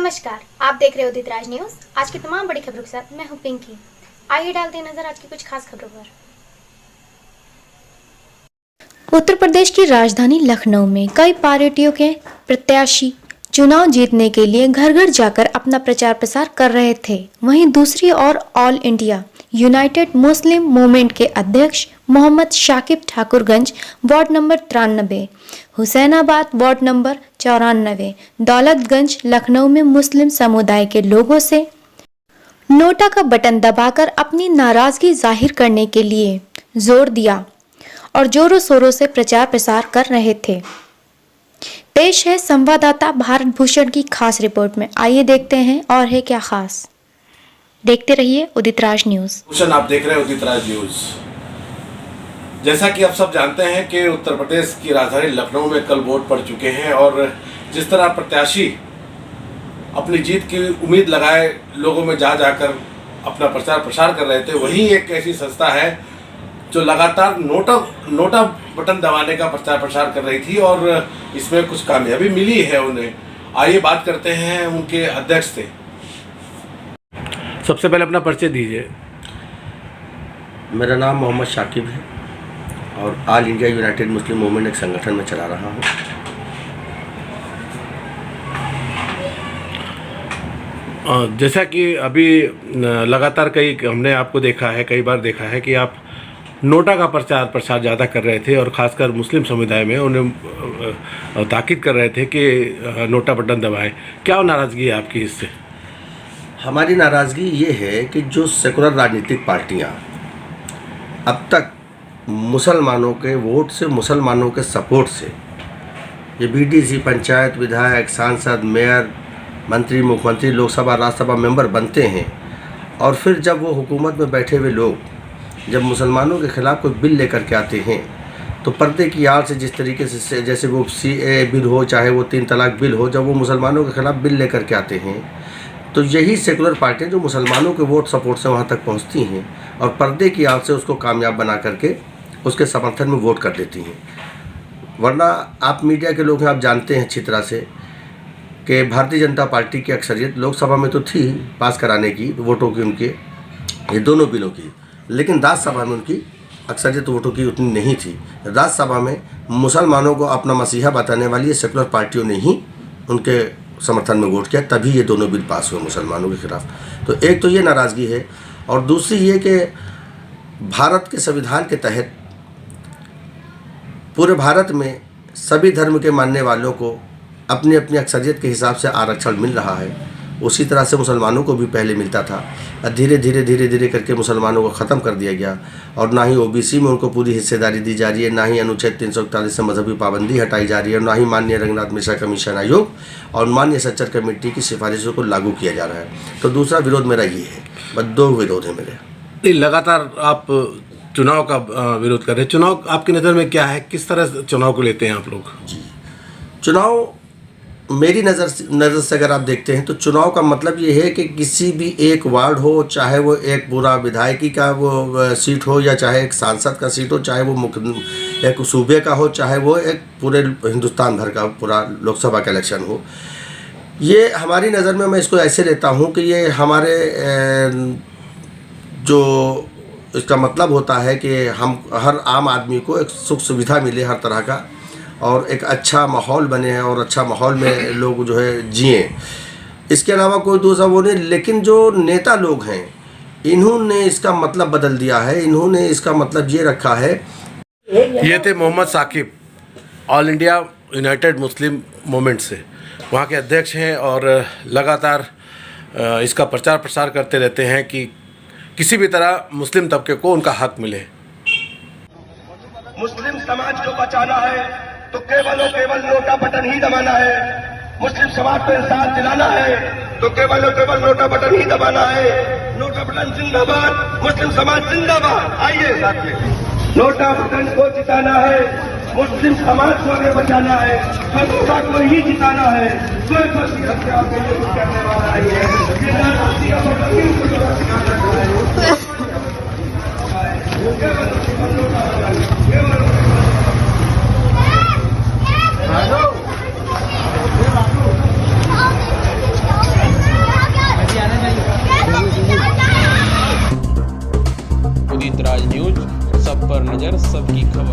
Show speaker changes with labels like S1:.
S1: नमस्कार, आप देख रहे हो उदित राज न्यूज। आज की तमाम बड़ी खबरों के साथ मैं हूं पिंकी। आइए डालते हैं नजर आज की कुछ खास खबरों पर। उत्तर प्रदेश की राजधानी लखनऊ में कई पार्टियों के प्रत्याशी चुनाव जीतने के लिए घर घर जाकर अपना प्रचार प्रसार कर रहे थे। वहीं दूसरी ओर all India united Muslim movement के अध्यक्ष Mohammad Shakib Thakurganj ward number 93, Hussainabad ward number 94, Daulatganj Lucknow में मुस्लिम समुदाय के लोगों से नोटा का बटन दबाकर अपनी नाराजगी जाहिर करने के लिए जोर दिया और जोरों शोरों से प्रचार प्रसार कर रहे थे। पेश है संवाददाता भारत भूषण की खास रिपोर्ट में। आइए देखते हैं और है क्या खास। देखते रहिए उदित राज न्यूज।
S2: भूषण, आप देख रहे हैं उदित राज न्यूज। जैसा कि आप सब जानते हैं कि उत्तर प्रदेश की राजधानी लखनऊ में कल वोट पड़ चुके हैं और जिस तरह प्रत्याशी अपनी जीत की उम्मीद लगाए लोगों में जा जाकर अपना प्रचार प्रसार कर रहे थे, वहीं एक ऐसी संस्था है जो लगातार नोटा बटन दबाने का प्रचार प्रसार कर रही थी और इसमें कुछ कामयाबी मिली है उन्हें। आइए बात करते हैं उनके अध्यक्ष से। सबसे पहले अपना परिचय दीजिए।
S3: मेरा नाम मोहम्मद शाकिब है और all India united Muslim movement एक संगठन में चला रहा हूँ।
S2: जैसा कि अभी लगातार हमने आपको देखा है, कई बार देखा है कि आप नोटा का प्रचार प्रसार ज़्यादा कर रहे थे और ख़ासकर मुस्लिम समुदाय में उन्हें ताकीद कर रहे थे कि नोटा बटन दबाएं। क्या नाराज़गी है आपकी इससे?
S3: हमारी नाराज़गी ये है कि जो सेकुलर राजनीतिक पार्टियाँ अब तक मुसलमानों के वोट से, मुसलमानों के सपोर्ट से ये बीडीसी, पंचायत, विधायक, सांसद, मेयर, मंत्री, मुख्यमंत्री, लोकसभा, राज्यसभा मेंबर बनते हैं और फिर जब वो हुकूमत में बैठे हुए लोग जब मुसलमानों के ख़िलाफ़ कोई बिल लेकर के आते हैं तो पर्दे की आड़ से जिस तरीके से, जैसे वो CAA बिल हो, चाहे वो 3 तलाक बिल हो, जब वो मुसलमानों के ख़िलाफ़ बिल लेकर के आते हैं तो यही सेकुलर पार्टियाँ जो मुसलमानों के वोट सपोर्ट से वहाँ तक पहुँचती हैं और पर्दे की आड़ से उसको कामयाब बना करके उसके समर्थन में वोट कर देती हैं। वरना आप मीडिया के लोग हैं, आप जानते हैं अच्छी तरह से कि भारतीय जनता पार्टी की अक्सरियत लोकसभा में तो थी पास कराने की वोटों की, उनके ये दोनों बिलों की, लेकिन राज्यसभा में उनकी अक्सरियत वोटों की उतनी नहीं थी। राज्यसभा में मुसलमानों को अपना मसीहा बताने वाली सेकुलर पार्टियों ने ही उनके समर्थन में वोट किया, तभी ये दोनों बिल पास हुए मुसलमानों के खिलाफ। तो एक तो ये नाराज़गी है और दूसरी ये कि भारत के संविधान के तहत पूरे भारत में सभी धर्म के मानने वालों को अपनी अपनी अक्सरियत के हिसाब से आरक्षण मिल रहा है। उसी तरह से मुसलमानों को भी पहले मिलता था, धीरे धीरे करके मुसलमानों को ख़त्म कर दिया गया और ना ही OBC में उनको पूरी हिस्सेदारी दी जा रही है, ना ही अनुच्छेद 341 से मजहबी पाबंदी हटाई जा रही है, ना ही माननीय रंगनाथ मिश्रा कमीशन आयोग और माननीय सच्चर कमेटी की सिफारिशों को लागू किया जा रहा है। तो दूसरा विरोध मेरा ये है, बस 2 विरोध है मेरे।
S2: लगातार आप चुनाव का विरोध कर रहे हैं, चुनाव आपकी नज़र में क्या है, किस तरह चुनाव को लेते हैं आप लोग?
S3: जी, चुनाव मेरी नज़र से अगर आप देखते हैं तो चुनाव का मतलब ये है कि किसी भी एक वार्ड हो, चाहे वो एक पूरा विधायकी का वो सीट हो या चाहे एक सांसद का सीट हो, चाहे वो मुख्य एक सूबे का हो, चाहे वो एक पूरे हिंदुस्तान भर का पूरा लोकसभा का इलेक्शन हो, ये हमारी नज़र में मैं इसको ऐसे लेता हूँ कि ये हमारे जो इसका मतलब होता है कि हम हर आम आदमी को एक सुख सुविधा मिले हर तरह का और एक अच्छा माहौल बने और अच्छा माहौल में लोग जो है जिए। इसके अलावा कोई दूसरा वो नहीं। लेकिन जो नेता लोग हैं इन्होंने इसका मतलब बदल दिया है, इन्होंने इसका मतलब ये रखा है।
S2: ये थे Mohammad Shakib, all India united Muslim movement से, वहाँ के अध्यक्ष हैं और लगातार इसका प्रचार प्रसार करते रहते हैं कि किसी भी तरह मुस्लिम तबके को उनका हक मिले।
S4: मुस्लिम समाज को बचाना है तो केवल और केवल नोटा बटन ही दबाना है। मुस्लिम समाज को इंसाफ दिलाना है तो केवल और केवल नोटा बटन ही दबाना है। नोटा बटन जिंदाबाद, मुस्लिम समाज जिंदाबाद। आइए साथ में नोटा बटन को जिताना है, मुस्लिम समाज को आगे बचाना है, नोटा को ही जिताना है। कोई फर्जी हत्या के लिए करने वाला नहीं है।
S5: राज न्यूज, सब पर नजर, सबकी खबर।